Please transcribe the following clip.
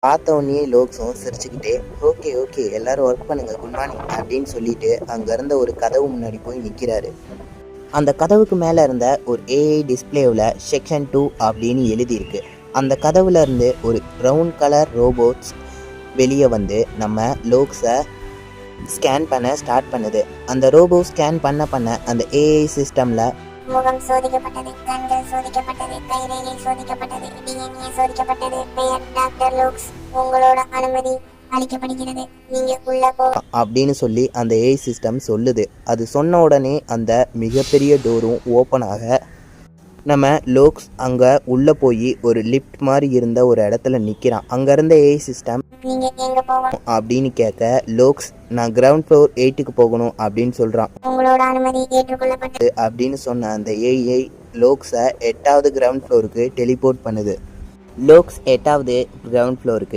பார்த்தோன்னே லோக்ஸும் சிரிச்சுக்கிட்டே okay okay எல்லாரும் ஒர்க் பண்ணுங்க குட் மார்னிங் அப்படின்னு சொல்லிட்டு அங்கே இருந்த ஒரு கதவு முன்னாடி போய் நிற்கிறாரு. அந்த கதவுக்கு மேலே இருந்த ஒரு ஏஐ டிஸ்பிளேவில் செக்ஷன் 2 அப்படின்னு எழுதியிருக்கு. அந்த கதவுல இருந்து ஒரு ப்ரௌன் கலர் ரோபோட்ஸ் வெளியே வந்து நம்ம லோக்ஸை ஸ்கேன் பண்ண ஸ்டார்ட் பண்ணுது. அந்த ரோபோ ஸ்கேன் பண்ண அந்த ஏஐ சிஸ்டமில் முகம் சோதிக்கப்பட்டது, கண்கள் சோதிக்கப்பட்டது, கைரேகை சோதிக்கப்பட்டது, டிஎன்ஏ சோதிக்கப்பட்டது. பெயர் டாக்டர் லோக்ஸ். உங்களோட அனுமதி அளிக்கப்படுகிறது. நீங்க உள்ள போ அப்படின்னு சொல்லி அந்த ஏஐ சிஸ்டம் சொல்லுது. அது சொன்ன உடனே அந்த மிகப்பெரிய டோரும் ஓப்பன் ஆக நம்ம லோக்ஸ் அங்கே உள்ளே போய் ஒரு லிஃப்ட் மாதிரி இருந்த ஒரு இடத்துல நிற்கிறான். அங்கே இருந்த ஏஐ சிஸ்டம் நீங்க எங்க போகணும் அப்படின்னு கேட்க லோக்ஸ் நான் கிரவுண்ட் ஃப்ளோர் 8க்கு போகணும் அப்படின்னு சொல்கிறான். உங்களோட அனுமதி ஏற்றுக்கொள்ளப்பட்டது அப்படின்னு சொன்ன அந்த ஏஐ லோக்ஸை 8வது கிரவுண்ட் ஃப்ளோருக்கு டெலிபோர்ட் பண்ணுது. லோக்ஸ் 8வது கிரவுண்ட் ஃப்ளோருக்கு